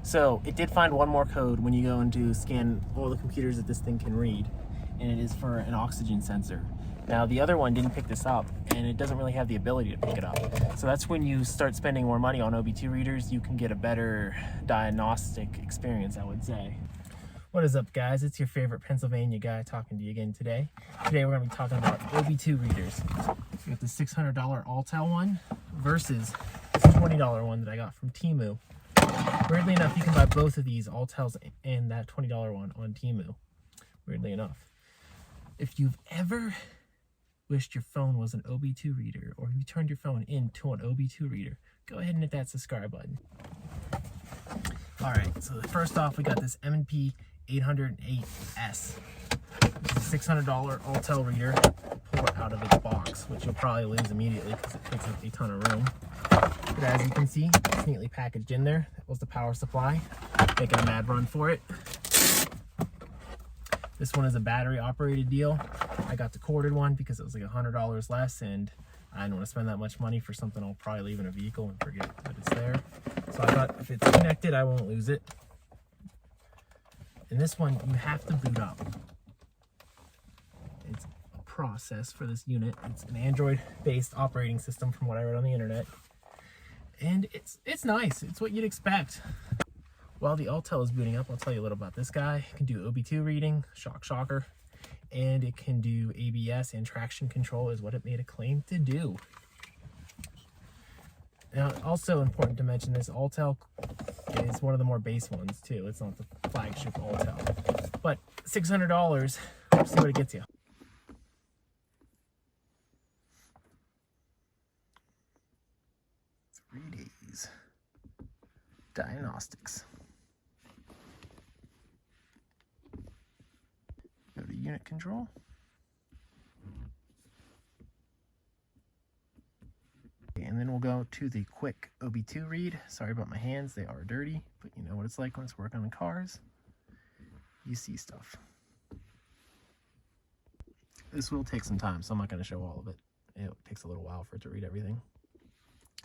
So it did find one more code when you go into scan all the computers that this thing can read, and it is for an oxygen sensor. Now the other one didn't pick this up, and it doesn't really have the ability to pick it up. So that's when you start spending more money on OB2 readers, you can get a better diagnostic experience, I would say. What is up, guys? It's your favorite Pennsylvania guy talking to you again today. Today we're going to be talking about OB2 readers. We got the $600 Autel one versus this $20 one that I got from Temu. Weirdly enough, you can buy both of these Autels and that $20 one on Temu. Weirdly enough. If you've ever wished your phone was an OB2 reader, or you turned your phone into an OB2 reader, go ahead and hit that subscribe button. Alright, so first off, we got this M&P 808S, which is a $600 Autel reader. Pull it out of its box, which you'll probably lose immediately because it takes up a ton of room. But as you can see, it's neatly packaged in there. That was the power supply. Making a mad run for it. This one is a battery operated deal. I got the corded one because it was like $100 less, and I didn't want to spend that much money for something I'll probably leave in a vehicle and forget that it's there. So I thought if it's connected, I won't lose it. And this one, you have to boot up. It's a process for this unit. It's an Android-based operating system from what I read on the internet. And it's nice. It's what you'd expect. While the Autel is booting up, I'll tell you a little about this guy. It can do OB2 reading, shocker, and it can do ABS and traction control is what it made a claim to do. Now, also important to mention, this Autel is one of the more base ones too. It's not the flagship Autel. But $600, let's see what it gets you. 3 days. Diagnostics. Go to unit control. And then we'll go to the quick OB2 read. Sorry about my hands, they are dirty, but you know what it's like when it's working on cars. You see stuff. This will take some time, so I'm not going to show all of it. It takes a little while for it to read everything.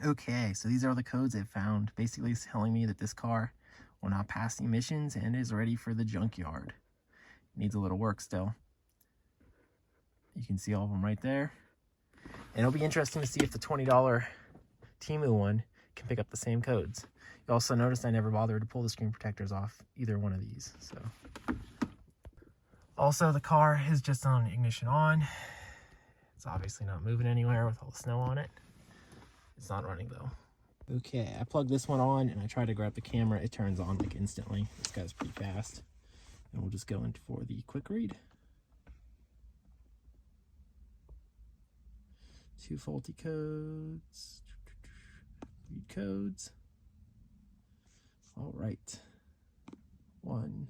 Okay, so these are the codes it found. Basically it's telling me that this car will not pass the emissions and is ready for the junkyard. Needs a little work still. You can see all of them right there. And it'll be interesting to see if the $20 Temu one can pick up the same codes. You also noticed I never bothered to pull the screen protectors off either one of these. So, also the car is just on ignition on. It's obviously not moving anywhere with all the snow on it. It's not running though. Okay, I plugged this one on and I tried to grab the camera. It turns on like instantly. This guy's pretty fast. And we'll just go in for the quick read. 2 faulty codes. Read codes. All right. 1.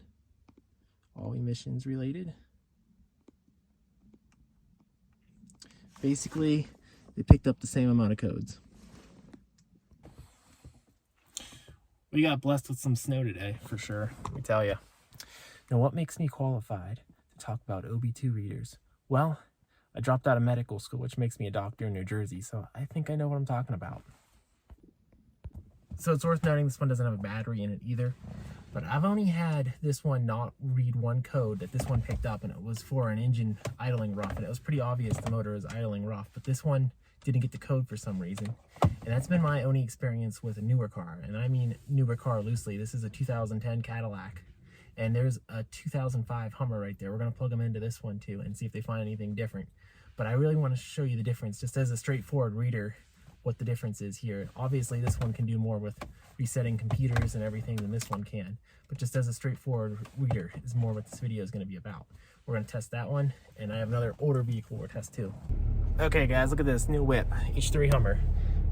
All emissions related. Basically, they picked up the same amount of codes. We got blessed with some snow today, for sure, let me tell you. Now, what makes me qualified to talk about OB2 readers? Well, I dropped out of medical school, which makes me a doctor in New Jersey, so I think I know what I'm talking about. So it's worth noting this one doesn't have a battery in it either, but I've only had this one not read one code that this one picked up, and it was for an engine idling rough, and it was pretty obvious the motor is idling rough, but this one didn't get the code for some reason. And that's been my only experience with a newer car, and I mean newer car loosely. This is a 2010 Cadillac, and there's a 2005 Hummer right there. We're going to plug them into this one too and see if they find anything different. But I really want to show you the difference, just as a straightforward reader, what the difference is here. Obviously, this one can do more with resetting computers and everything than this one can. But just as a straightforward reader is more what this video is going to be about. We're going to test that one, and I have another older vehicle we'll test too. Okay guys, look at this new whip, H3 Hummer.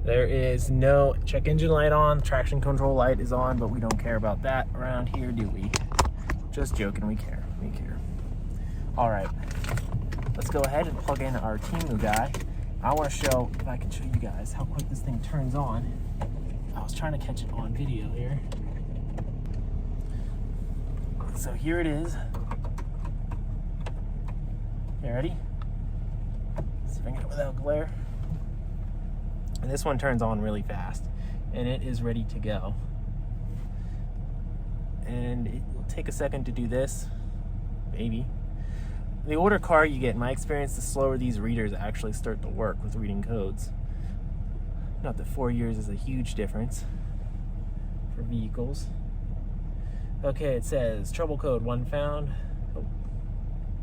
There is no check engine light on, traction control light is on, but we don't care about that around here, do we? Just joking, we care. All right, let's go ahead and plug in our Temu guy. I want to show, if I can show you guys how quick this thing turns on. I was trying to catch it on video here. So here it is. You ready? See if I can get it without glare. And this one turns on really fast, and it is ready to go. and it will take a second to do this, maybe. The older car you get, in my experience, the slower these readers actually start to work with reading codes. Not that 4 years is a huge difference for vehicles. Okay, it says trouble code 1 found. Oh,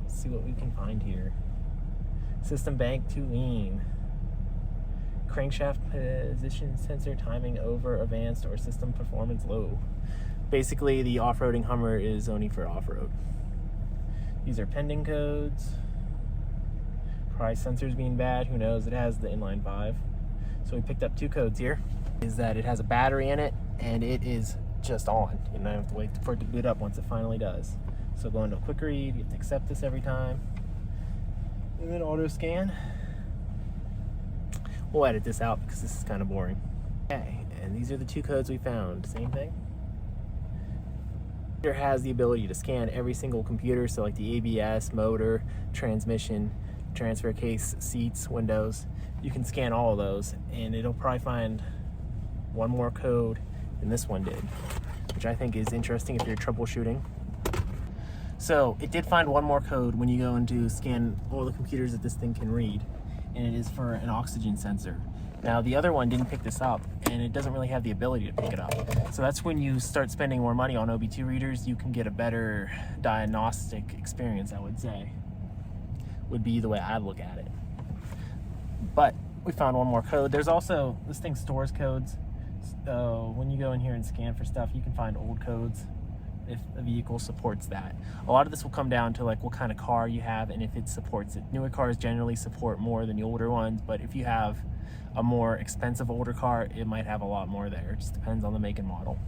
let's see what we can find here. System bank too lean. Crankshaft position sensor timing over advanced or system performance low. Basically, the off-roading Hummer is only for off-road. These are pending codes. Price sensors being bad, who knows? It has the inline 5. So we picked up 2 codes here. Is that it has a battery in it and it is just on. You don't have to wait for it to boot up once it finally does. So go into a quick read, you have to accept this every time. And then auto scan. We'll edit this out because this is kind of boring. Okay, and these are the 2 codes we found. Same thing. It has the ability to scan every single computer, so like the ABS, motor, transmission, transfer case, seats, windows. You can scan all of those, and it'll probably find one more code than this one did, which I think is interesting if you're troubleshooting. So it did find one more code when you go into scan all the computers that this thing can read, and it is for an oxygen sensor. Now the other one didn't pick this up, and it doesn't really have the ability to pick it up. So that's when you start spending more money on OB2 readers, you can get a better diagnostic experience, I would say. Would be the way I look at it. But we found one more code. There's also, this thing stores codes. So when you go in here and scan for stuff, you can find old codes if a vehicle supports that. A lot of this will come down to like what kind of car you have and if it supports it. Newer cars generally support more than the older ones, but if you have a more expensive older car, it might have a lot more there. It just depends on the make and model.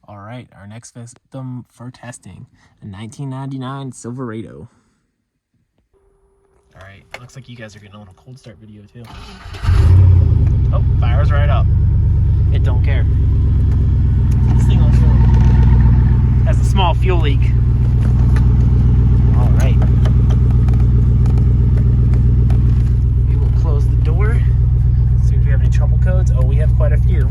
All right, our next system for testing, a 1999 Silverado. All right, looks like you guys are getting a little cold start video too. Oh, fires right up. It don't care. This thing also has a small fuel leak. All right. We will close the door. See if we have any trouble codes. Oh, we have quite a few.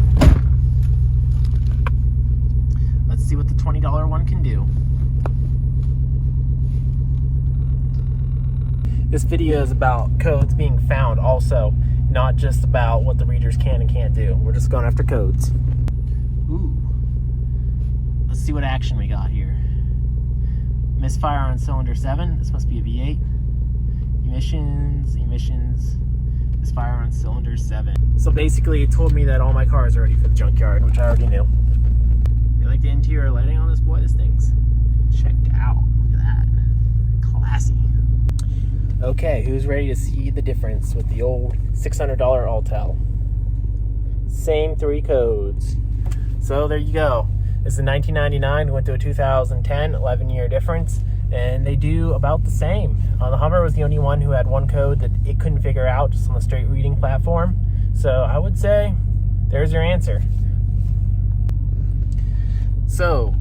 Let's see what the $20 one can do. This video is about codes being found also, not just about what the readers can and can't do. We're just going after codes. Ooh. Let's see what action we got here. Misfire on cylinder 7. This must be a V8. Emissions. Misfire on cylinder 7. So basically it told me that all my cars are ready for the junkyard, which I already knew. You like the interior lighting on this boy? This thing's checked out. Look at that. Classy. Okay, who's ready to see the difference with the old $600 Autel? Same 3 codes. So there you go. This is a 1999, went to a 2010, 11-year difference, and they do about the same. The Hummer was the only one who had one code that it couldn't figure out just on the straight reading platform. So I would say, there's your answer. So,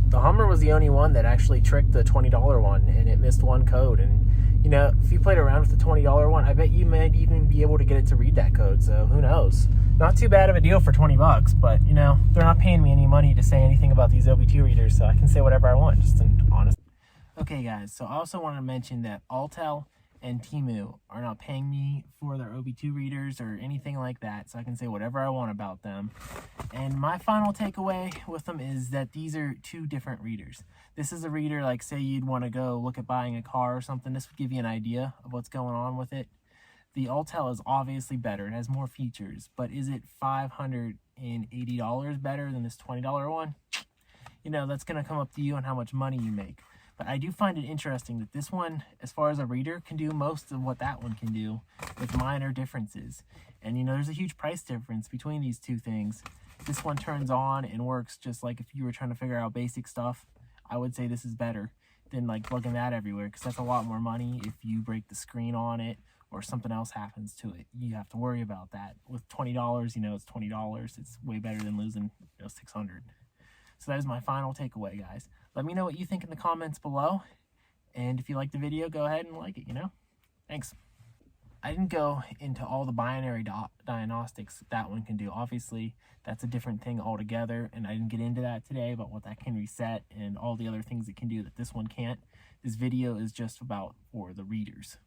the Hummer was the only one that actually tricked the $20 one, and it missed one code. And you know, if you played around with the $20 one, I bet you might even be able to get it to read that code, so who knows. Not too bad of a deal for 20 bucks, but you know, they're not paying me any money to say anything about these OB2 readers, so I can say whatever I want, just an honest. Okay guys, so I also want to mention that Autel and Temu are not paying me for their OB2 readers or anything like that, so I can say whatever I want about them. And my final takeaway with them is that these are 2 different readers. This is a reader, like say you'd want to go look at buying a car or something. This would give you an idea of what's going on with it. The Autel is obviously better. It has more features, but is it $580 better than this $20 one? You know, that's going to come up to you on how much money you make. But I do find it interesting that this one, as far as a reader, can do most of what that one can do with minor differences. And you know, there's a huge price difference between these 2 things. This one turns on and works just like if you were trying to figure out basic stuff. I would say this is better than like plugging that everywhere, because that's a lot more money if you break the screen on it or something else happens to it. You have to worry about that. With $20, you know, it's $20. It's way better than losing, you know, $600. So that is my final takeaway, guys. Let me know what you think in the comments below. And if you like the video, go ahead and like it, you know? Thanks. I didn't go into all the binary diagnostics that one can do. Obviously, that's a different thing altogether, and I didn't get into that today about what that can reset and all the other things it can do that this one can't. This video is just about for the readers.